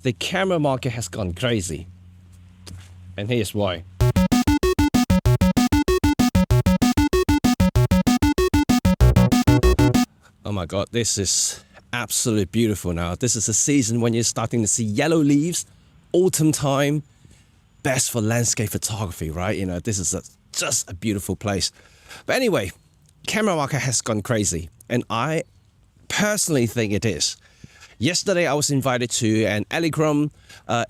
the camera market has gone crazy. And here's why. Oh my God, this is absolutely beautiful now. This is a season when you're starting to see yellow leaves, autumn time, best for landscape photography, right? You know, this is just a beautiful place. But anyway, camera market has gone crazy, and I personally think it is. Yesterday, I was invited to an Electrum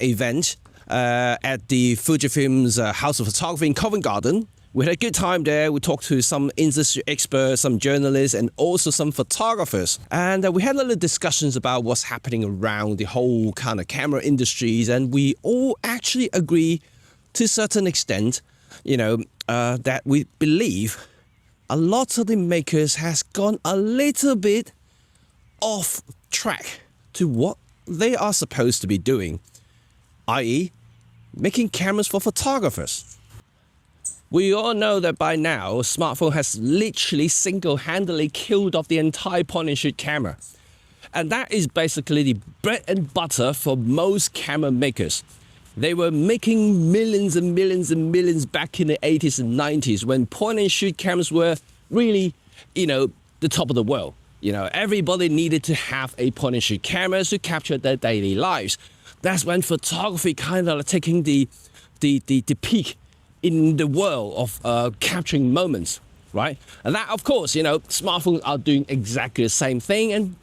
event at the Fujifilm's House of Photography in Covent Garden. We had a good time there. We talked to some industry experts, some journalists, and also some photographers. And we had a little discussions about what's happening around the whole kind of camera industries. And we all actually agree to a certain extent, you know, that we believe a lot of the makers has gone a little bit off track to what they are supposed to be doing, i.e. making cameras for photographers. We all know that by now, smartphone has literally single-handedly killed off the entire point-and-shoot camera. And that is basically the bread and butter for most camera makers. They were making millions and millions and millions back in the 80s and 90s when point-and-shoot cameras were really, you know, the top of the world. You know, everybody needed to have a point-and-shoot camera to capture their daily lives. That's when photography kind of taking the peak in the world of capturing moments, right? And that, of course, you know, smartphones are doing exactly the same thing and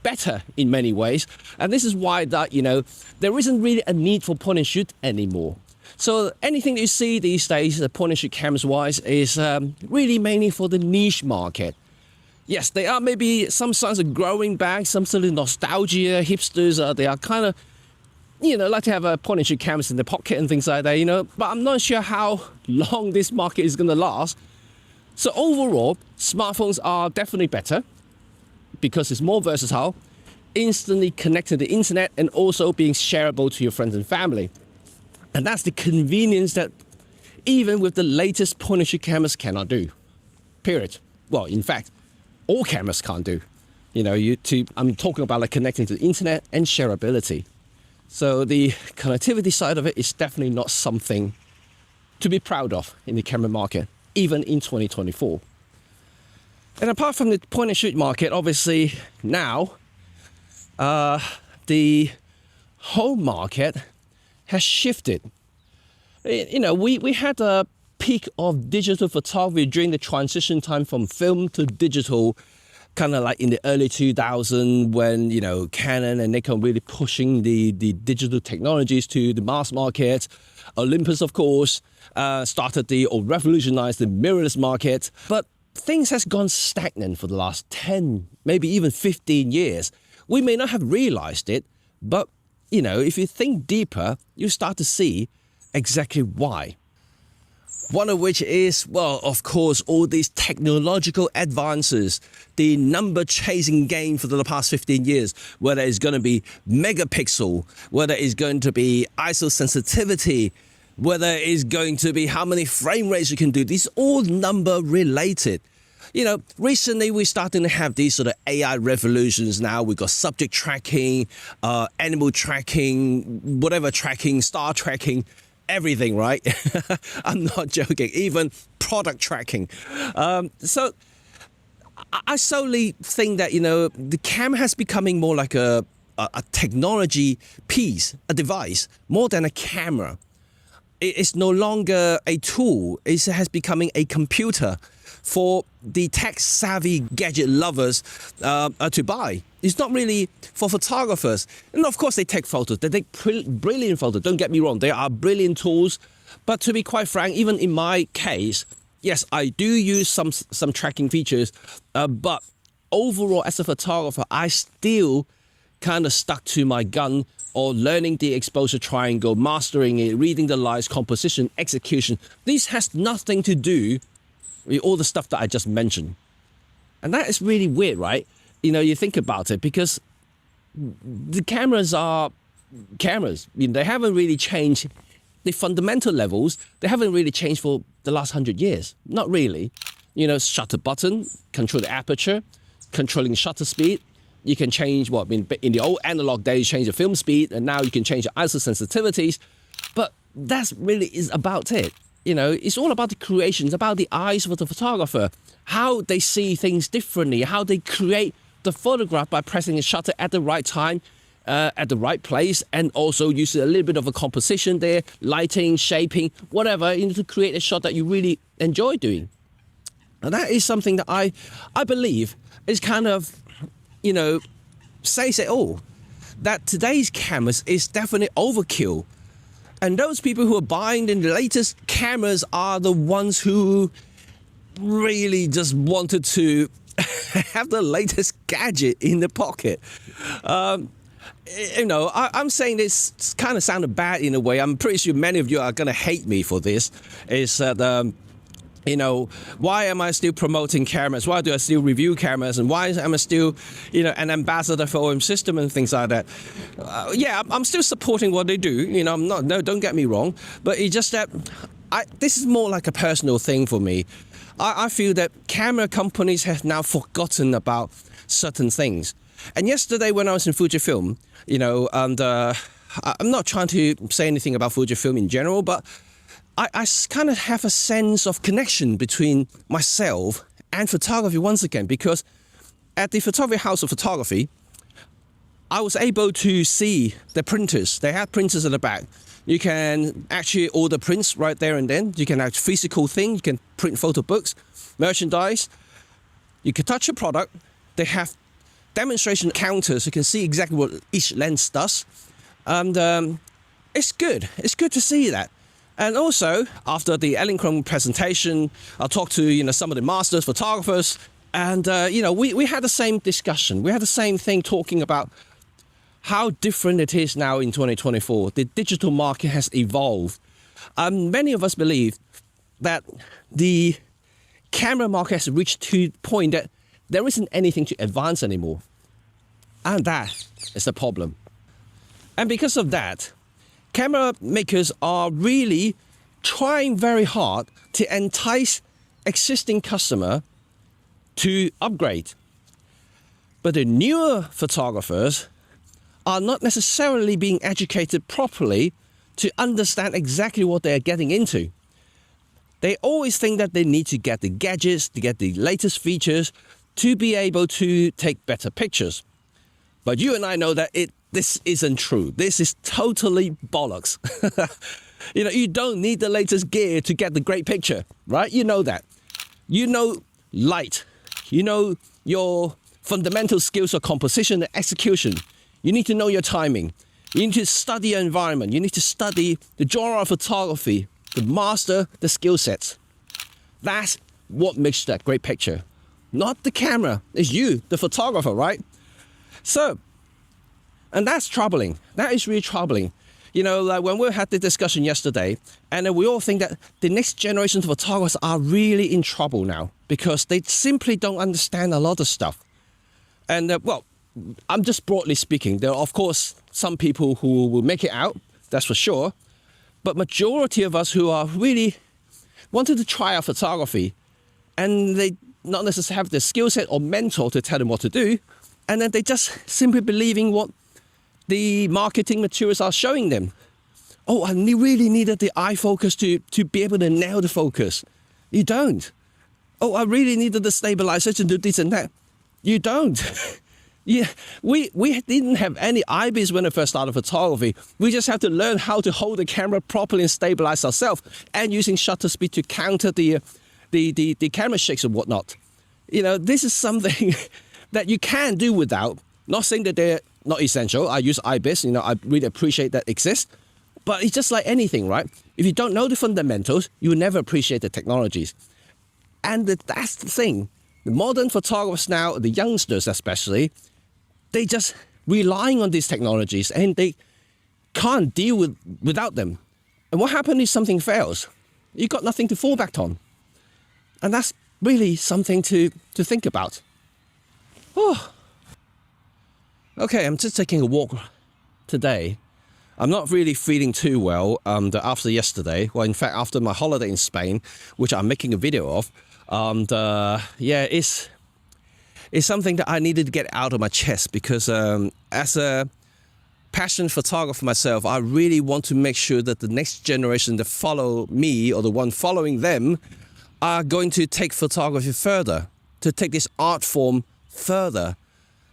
better in many ways. And this is why that, you know, there isn't really a need for point-and-shoot anymore. So anything that you see these days, the point-and-shoot cameras-wise, is really mainly for the niche market. Yes, they are maybe some signs of growing back, some sort of nostalgia, hipsters, they are kind of, you know, like to have a point-and-shoot cameras in their pocket and things like that, you know, but I'm not sure how long this market is going to last. So overall, smartphones are definitely better because it's more versatile, instantly connected to the internet, and also being shareable to your friends and family. And that's the convenience that even with the latest point-and-shoot cameras cannot do, period. Well, in fact, all cameras can't do. You know, I'm talking about like connecting to the internet and shareability. So the connectivity side of it is definitely not something to be proud of in the camera market, even in 2024. And apart from the point-and-shoot market, obviously now the whole market has shifted. You know, we had a peak of digital photography during the transition time from film to digital, kind of like in the early 2000s when, you know, Canon and Nikon really pushing the digital technologies to the mass market. Olympus, of course, revolutionized the mirrorless market. But things has gone stagnant for the last 10, maybe even 15 years. We may not have realized it, but, you know, if you think deeper, you start to see exactly why. One of which is, well, of course, all these technological advances, the number chasing game for the past 15 years, whether it's going to be megapixel, whether it's going to be ISO sensitivity, whether it's going to be how many frame rates you can do. These all number related. You know, recently we're starting to have these sort of AI revolutions now. We've got subject tracking, animal tracking, whatever tracking, star tracking, everything, right? I'm not joking, even product tracking. So I solely think that, you know, the camera has becoming more like a technology piece, a device, more than a camera. It's no longer a tool. It has becoming a computer for the tech-savvy gadget lovers to buy. It's not really for photographers. And of course, they take photos. They take brilliant photos. Don't get me wrong. They are brilliant tools. But to be quite frank, even in my case, yes, I do use some tracking features. But overall, as a photographer, I still kind of stuck to my gun or learning the exposure triangle, mastering it, reading the lights, composition, execution. This has nothing to do with all the stuff that I just mentioned. And that is really weird, right? You know, you think about it, because the cameras are cameras. I mean, they haven't really changed. The fundamental levels, they haven't really changed for the last 100 years. Not really. You know, shutter button, control the aperture, controlling shutter speed, you can change what in the old analog days, change the film speed, and now you can change the ISO sensitivities. But that's really is about it. You know, it's all about the creation, it's about the eyes of the photographer, how they see things differently, how they create the photograph by pressing a shutter at the right time, at the right place, and also using a little bit of a composition there, lighting, shaping, whatever, you know, to create a shot that you really enjoy doing. And that is something that I believe is kind of, you know, says it all. That today's cameras is definitely overkill. And those people who are buying the latest cameras are the ones who really just wanted to have the latest gadget in the pocket. You know, I'm saying this kind of sounded bad in a way. I'm pretty sure many of you are going to hate me for this. Is that, you know, why am I still promoting cameras? Why do I still review cameras? And why am I still, you know, an ambassador for OM System and things like that? Yeah, I'm still supporting what they do. You know, I'm not. No, don't get me wrong. But it's just that this is more like a personal thing for me. I feel that camera companies have now forgotten about certain things. And yesterday when I was in Fujifilm, you know, and I'm not trying to say anything about Fujifilm in general, but I kind of have a sense of connection between myself and photography once again, because at the Photography House of Photography, I was able to see the printers. They had printers at the back. You can actually order prints right there and then. You can have physical thing. You can print photo books, merchandise. You can touch a product. They have demonstration counters. You can see exactly what each lens does. And it's good. It's good to see that. And also, after the Elinchron presentation, I talked to, you know, some of the masters, photographers, and, you know, we had the same discussion. We had the same thing talking about how different it is now in 2024. The digital market has evolved. Many of us believe that the camera market has reached to the point that there isn't anything to advance anymore. And that is the problem. And because of that, camera makers are really trying very hard to entice existing customer to upgrade. But the newer photographers are not necessarily being educated properly to understand exactly what they're getting into. They always think that they need to get the gadgets, to get the latest features, to be able to take better pictures. But you and I know that this isn't true. This is totally bollocks. You know, you don't need the latest gear to get the great picture, right? You know that. You know light. You know your fundamental skills of composition and execution. You need to know your timing. You need to study your environment. You need to study the genre of photography, to master the skill sets. That's what makes that great picture. Not the camera. It's you, the photographer, right? So, and that's troubling. That is really troubling. You know, like when we had the discussion yesterday, and we all think that the next generation of photographers are really in trouble now because they simply don't understand a lot of stuff. And, well, I'm just broadly speaking. There are, of course, some people who will make it out, that's for sure. But majority of us who are really wanted to try out photography, and they not necessarily have the skill set or mentor to tell them what to do, and then they just simply believing what the marketing materials are showing them. Oh, I really needed the eye focus to be able to nail the focus. You don't. Oh, I really needed the stabilization to do this and that. You don't. Yeah, we didn't have any IBIS when I first started photography. We just have to learn how to hold the camera properly and stabilize ourselves, and using shutter speed to counter the camera shakes and whatnot. You know, this is something that you can do without. Not saying that they're not essential. I use IBIS, you know, I really appreciate that exists. But it's just like anything, right? If you don't know the fundamentals, you will never appreciate the technologies. And that's the thing. The modern photographers now, the youngsters especially, they just relying on these technologies and they can't deal without them. And what happens if something fails? You've got nothing to fall back on. And that's really something to think about. Oh. Okay, I'm just taking a walk today. I'm not really feeling too well after yesterday. Well, in fact, after my holiday in Spain, which I'm making a video of. Yeah, It's something that I needed to get out of my chest because as a passionate photographer myself, I really want to make sure that the next generation that follow me or the one following them are going to take photography further, to take this art form further.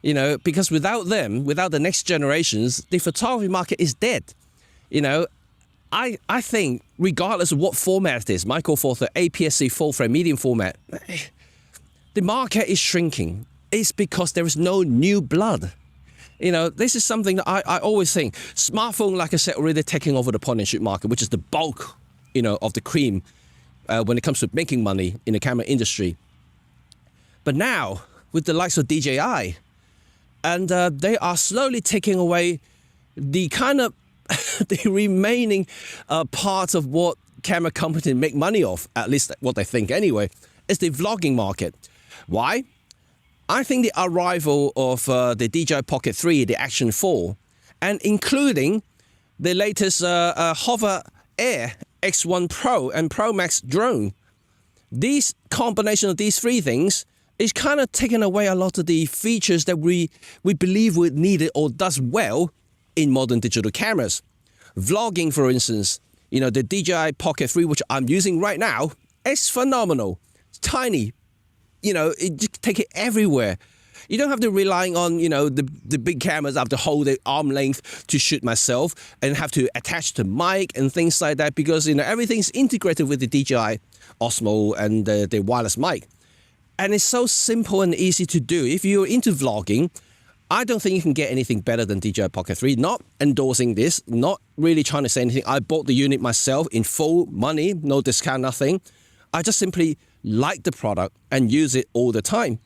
You know, because without them, without the next generations, the photography market is dead. You know, I think regardless of what format it is, micro four thirds, APS-C, full frame, medium format, the market is shrinking. It's because there is no new blood. You know, this is something that I always think. Smartphone, like I said, already taking over the point and shoot market, which is the bulk, you know, of the cream when it comes to making money in the camera industry. But now, with the likes of DJI, and they are slowly taking away the kind of the remaining part of what camera companies make money off, at least what they think anyway, is the vlogging market. Why? I think the arrival of the DJI Pocket 3, the Action 4, and including the latest Hover Air X1 Pro and Pro Max drone, these combination of these three things is kind of taking away a lot of the features that we believe we needed or does well in modern digital cameras. Vlogging, for instance, you know, the DJI Pocket 3, which I'm using right now, is phenomenal. It's tiny. You know, just take it everywhere. You don't have to rely on, you know, the big cameras. I have to hold it arm length to shoot myself and have to attach to mic and things like that because, you know, everything's integrated with the DJI Osmo and the wireless mic. And it's so simple and easy to do. If you're into vlogging, I don't think you can get anything better than DJI Pocket 3. Not endorsing this, not really trying to say anything. I bought the unit myself in full money, no discount, nothing. I just simply like the product and use it all the time.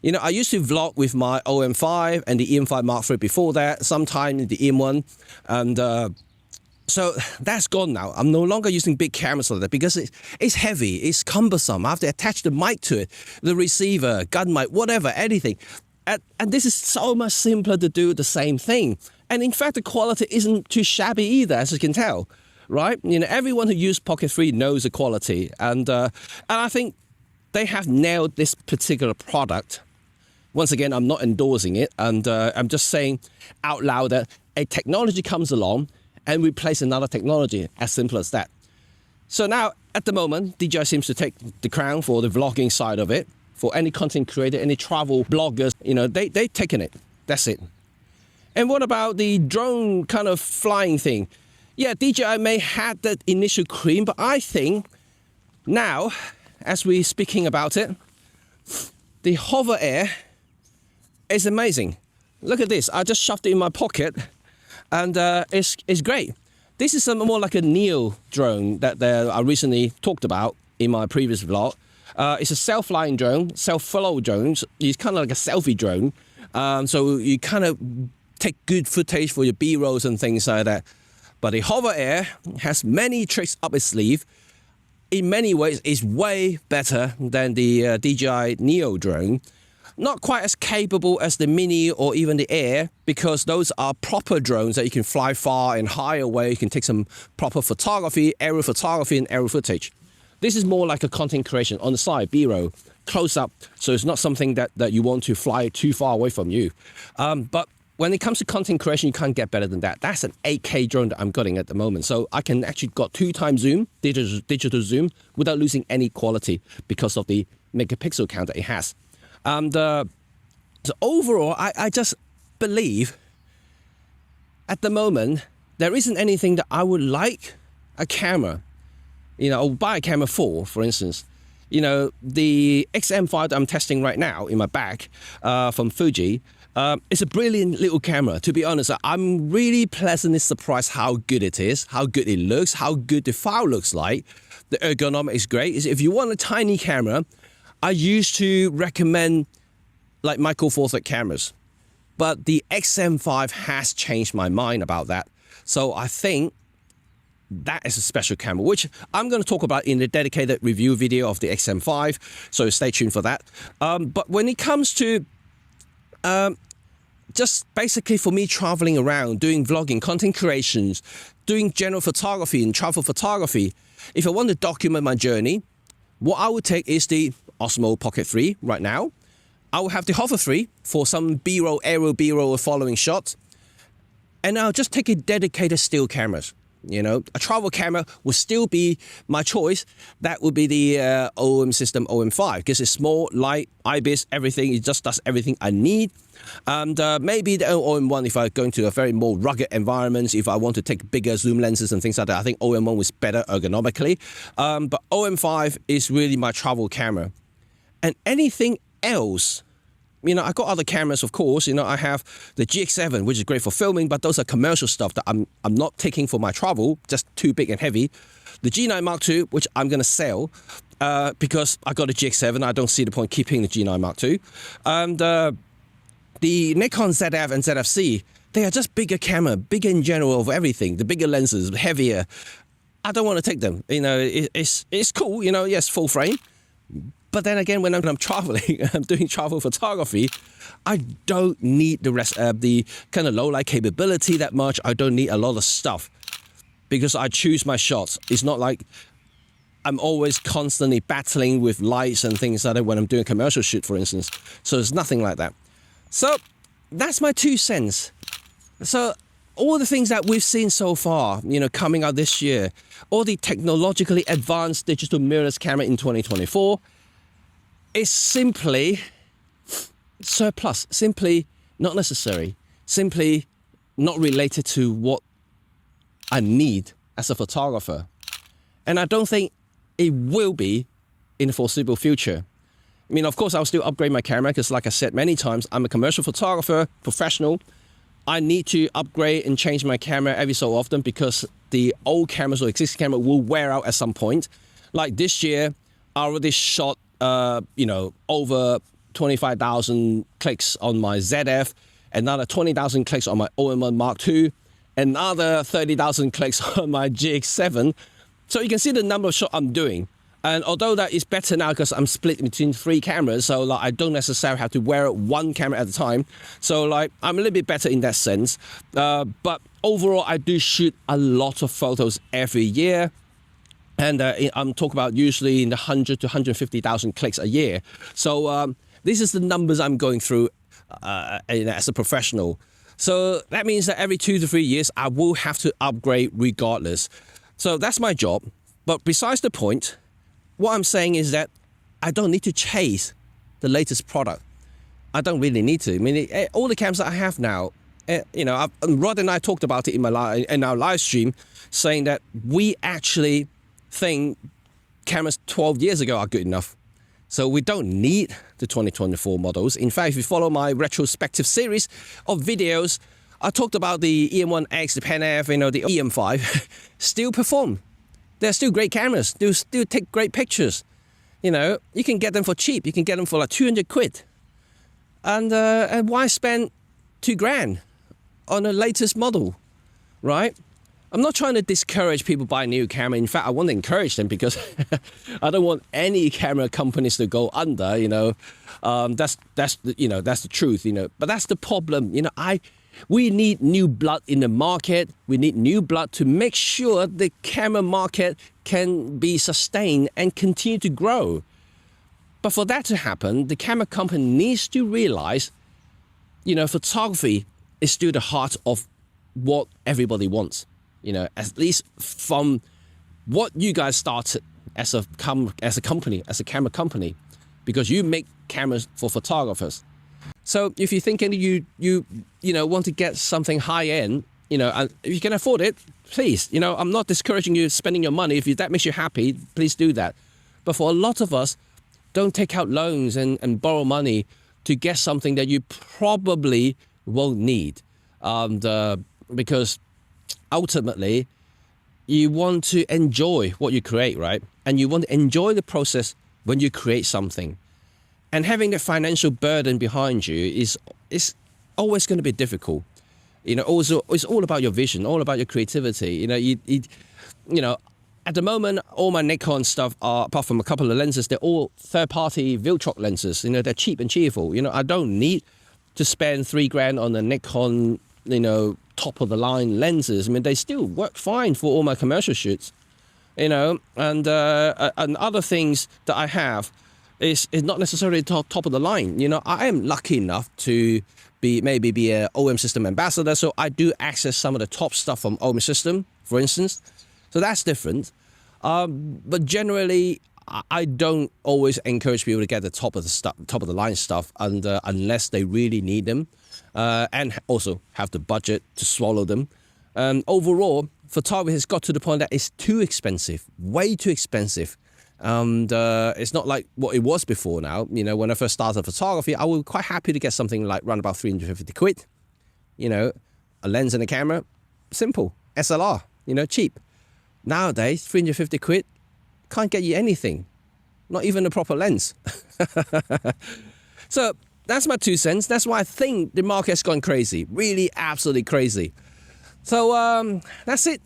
You know, I used to vlog with my OM5 and the EM5 Mark III before that, sometime in the EM1. And so that's gone now. I'm no longer using big cameras like that because it's heavy, it's cumbersome. I have to attach the mic to it, the receiver, gun mic, whatever, anything. And this is so much simpler to do the same thing. And in fact, the quality isn't too shabby either, as you can tell, right? You know, everyone who used Pocket 3 knows the quality. And I think they have nailed this particular product. Once again, I'm not endorsing it. And I'm just saying out loud that a technology comes along and replace another technology, as simple as that. So now, at the moment, DJI seems to take the crown for the vlogging side of it. For any content creator, any travel bloggers, you know, they've taken it. That's it. And what about the drone kind of flying thing? Yeah, DJI may have that initial cream, but I think now, as we're speaking about it, the Hover Air is amazing. Look at this. I just shoved it in my pocket, and it's great. This is more like a Neo drone that I recently talked about in my previous vlog. It's a self-flying drone, self-flow drone. It's kind of like a selfie drone. So you kind of take good footage for your B-rolls and things like that. But the Hover Air has many tricks up its sleeve. In many ways, it's way better than the DJI Neo drone. Not quite as capable as the Mini or even the Air, because those are proper drones that you can fly far and high away. You can take some proper photography, aerial photography and aerial footage. This is more like a content creation on the side, B-roll, close up. So it's not something that you want to fly too far away from you. But when it comes to content creation, you can't get better than that. That's an 8K drone that I'm getting at the moment. So I can actually got 2x zoom, digital zoom, without losing any quality because of the megapixel count that it has. And so overall, I just believe at the moment, there isn't anything that I would like a camera. You know, I'll buy a camera for instance. You know, the XM5 that I'm testing right now in my bag from Fuji, it's a brilliant little camera. To be honest, I'm really pleasantly surprised how good it is, how good it looks, how good the file looks like. The ergonomics is great. If you want a tiny camera, I used to recommend like micro four thirds cameras. But the XM5 has changed my mind about that. So I think that is a special camera, which I'm going to talk about in the dedicated review video of the XM5. So stay tuned for that. But when it comes to just basically for me traveling around, doing vlogging, content creations, doing general photography and travel photography, if I want to document my journey, what I would take is the Osmo Pocket 3 right now. I will have the Hover 3 for some B-roll, aerial B-roll or following shots. And I'll just take a dedicated still cameras. You know, a travel camera will still be my choice. That would be the OM system OM5 because it's small, light, IBIS, everything. It just does everything I need. And maybe the OM1 if I go into a very more rugged environments, if I want to take bigger zoom lenses and things like that. I think OM1 was better ergonomically. But OM5 is really my travel camera. And anything else, you know, I got other cameras, of course. You know, I have the GX7, which is great for filming, but those are commercial stuff that I'm not taking for my travel, just too big and heavy. The G9 Mark II, which I'm going to sell because I got a GX7. I don't see the point keeping the G9 Mark II. And the Nikon ZF and ZFC, they are just bigger camera, bigger in general of everything. The bigger lenses, heavier. I don't want to take them. You know, it's cool. You know, yes, full frame. But then again, when I'm traveling, I'm doing travel photography, I don't need the rest of the kind of low light capability that much. I don't need a lot of stuff because I choose my shots. It's not like I'm always constantly battling with lights and things like that when I'm doing a commercial shoot, for instance. So it's nothing like that. So that's my 2 cents. So all the things that we've seen so far, you know, coming out this year, all the technologically advanced digital mirrorless camera in 2024, is simply surplus, simply not necessary, simply not related to what I need as a photographer. And I don't think it will be in the foreseeable future. I mean, of course, I'll still upgrade my camera because, like I said many times, I'm a commercial photographer, professional. I need to upgrade and change my camera every so often because the old cameras or existing camera will wear out at some point. Like this year, I already shot you know, over 25,000 clicks on my ZF, another 20,000 clicks on my OM1 Mark II, another 30,000 clicks on my GX7. So you can see the number of shots I'm doing. And although that is better now because I'm split between 3 cameras, so like I don't necessarily have to wear one camera at a time. So like I'm a little bit better in that sense. But overall, I do shoot a lot of photos every year. And I'm talking about usually in the 100 to 150,000 clicks a year. So this is the numbers I'm going through as a professional. So that means that every 2 to 3 years, I will have to upgrade regardless. So that's my job. But besides the point, what I'm saying is that I don't need to chase the latest product. I don't really need to. I mean, all the cameras that I have now, you know, Rod and I talked about it in our live stream, saying that we actually think cameras 12 years ago are good enough. So we don't need the 2024 models. In fact, if you follow my retrospective series of videos, I talked about the EM1X, the Pen F, you know, the EM5 still perform. They're still great cameras. They still take great pictures. You know, you can get them for cheap. You can get them for like 200 quid. And why spend 2 grand on the latest model, right? I'm not trying to discourage people buying new camera. In fact, I want to encourage them because I don't want any camera companies to go under. You know, that's the truth. You know, but that's the problem. You know, we need new blood in the market. We need new blood to make sure the camera market can be sustained and continue to grow. But for that to happen, the camera company needs to realize, you know, photography is still the heart of what everybody wants. You know, at least from what you guys started as a company, as a camera company, because you make cameras for photographers. So if you're thinking you know want to get something high end, you know, and if you can afford it, please. You know, I'm not discouraging you spending your money. If that makes you happy, please do that. But for a lot of us, don't take out loans and borrow money to get something that you probably won't need, because ultimately, you want to enjoy what you create, right? And you want to enjoy the process when you create something. And having the financial burden behind you is always going to be difficult. You know, also it's all about your vision, all about your creativity. You know, you know, at the moment, all my Nikon stuff are, apart from a couple of lenses, they're all third-party Viltrox lenses. You know, they're cheap and cheerful. You know, I don't need to spend 3 grand on a Nikon, you know, top-of-the-line lenses. I mean, they still work fine for all my commercial shoots, you know, and other things that I have, is not necessarily top of the line. You know, I am lucky enough to maybe be an OM system ambassador, so I do access some of the top stuff from OM system, for instance. So that's different. But generally, I don't always encourage people to get the top of the line stuff, unless they really need them, and also have the budget to swallow them. Overall, photography has got to the point that it's too expensive, way too expensive. And it's not like what it was before now. You know, when I first started photography, I was quite happy to get something like around about 350 quid. You know, a lens and a camera, simple. SLR, you know, cheap. Nowadays, 350 quid can't get you anything, not even a proper lens. So that's my 2 cents. That's why I think the market has gone crazy, really absolutely crazy. So that's it,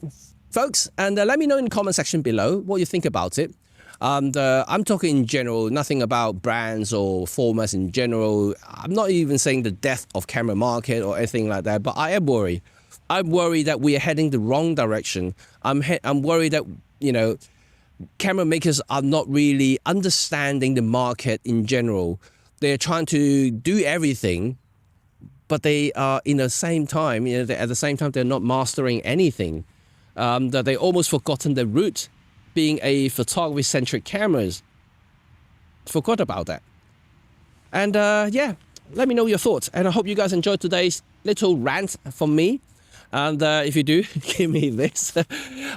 folks. And let me know in the comment section below what you think about it. And I'm talking in general, nothing about brands or formats in general. I'm not even saying the death of camera market or anything like that, but I am worried. I'm worried that we are heading the wrong direction. I'm worried that, you know, camera makers are not really understanding the market in general. They're trying to do everything, but they are at the same time, you know, at the same time, they're not mastering anything. That they almost forgotten the root, being a photography-centric cameras. Forgot about that. And yeah, let me know your thoughts. And I hope you guys enjoyed today's little rant from me. And if you do, give me this.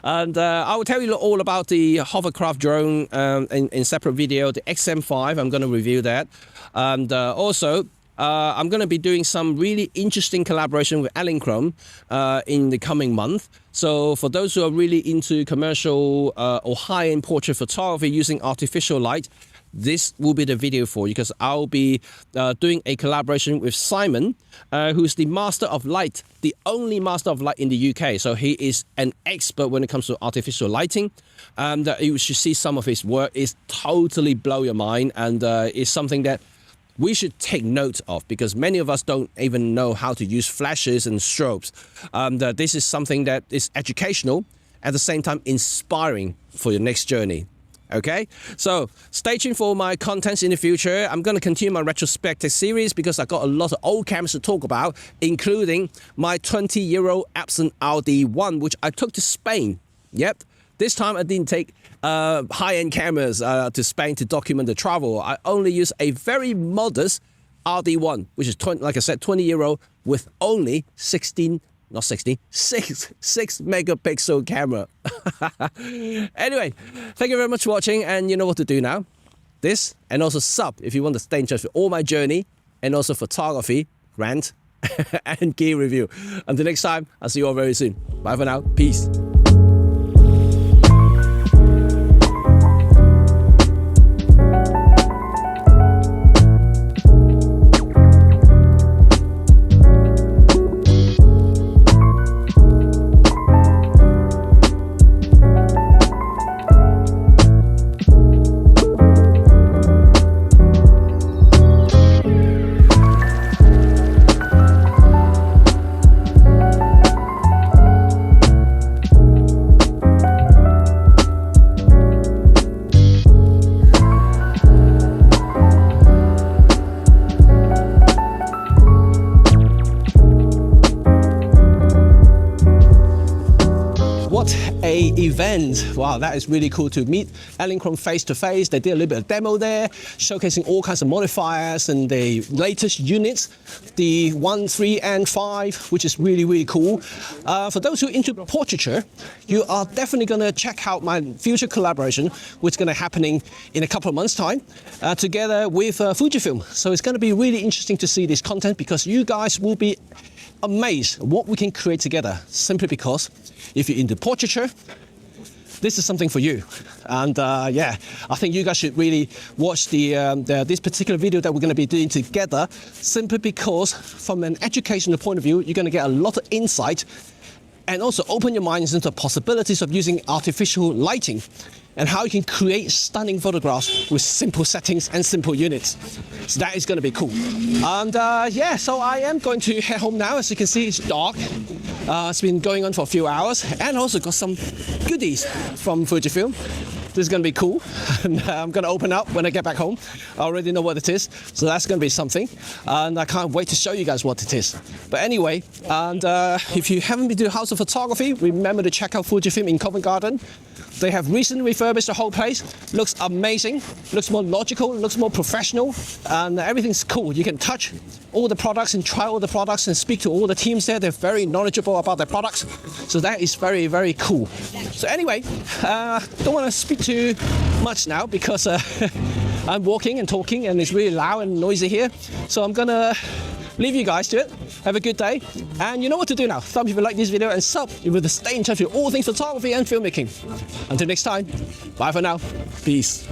And I will tell you all about the hovercraft drone in separate video, the XM5. I'm going to review that. And also, I'm going to be doing some really interesting collaboration with Elinchrom in the coming month. So for those who are really into commercial or high-end portrait photography using artificial light, this will be the video for you, because I'll be doing a collaboration with Simon, who's the master of light, the only master of light in the UK. So he is an expert when it comes to artificial lighting. And you should see some of his work. It's totally blow your mind, and it's something that we should take note of, because many of us don't even know how to use flashes and strobes. This is something that is educational, at the same time inspiring for your next journey. Okay, so stay tuned for my contents in the future. I'm going to continue my retrospective series because I got a lot of old cameras to talk about, including my 20-year-old Epson RD1, which I took to Spain. Yep, this time I didn't take high-end cameras to Spain to document the travel. I only used a very modest RD1, which is, like I said, 20-year-old with only 6 megapixel camera. Anyway, thank you very much for watching, and you know what to do now. This, and also sub if you want to stay in touch with all my journey, and also photography, rant, and gear review. Until next time, I'll see you all very soon. Bye for now. Peace. Event. Wow, that is really cool to meet Elinchrom face to face. They did a little bit of demo there, showcasing all kinds of modifiers and the latest units, the 1, 3, and 5, which is really, really cool. For those who are into portraiture, you are definitely going to check out my future collaboration, which is going to happening in a couple of months' time, together with Fujifilm. So it's going to be really interesting to see this content, because you guys will be amazed what we can create together, simply because if you're into portraiture, this is something for you. And yeah, I think you guys should really watch this particular video that we're going to be doing together, simply because from an educational point of view, you're going to get a lot of insight, and also open your minds into the possibilities of using artificial lighting and how you can create stunning photographs with simple settings and simple units. So that is going to be cool. And yeah, so I am going to head home now. As you can see, it's dark. It's been going on for a few hours, and also got some goodies from Fujifilm. This is going to be cool. And I'm going to open up when I get back home. I already know what it is. So that's going to be something. And I can't wait to show you guys what it is. But anyway, and if you haven't been to the House of Photography, remember to check out Fujifilm in Covent Garden. They have recently refurbished the whole place. Looks amazing. Looks more logical. Looks more professional. And everything's cool. You can touch all the products and try all the products and speak to all the teams there. They're very knowledgeable about their products. So that is very, very cool. So anyway, don't want to speak too much now because I'm walking and talking and it's really loud and noisy here. So I'm gonna leave you guys to it. Have a good day. And you know what to do now. Thumbs if you like this video and sub if you want to stay in touch with all things photography and filmmaking. Until next time, bye for now. Peace.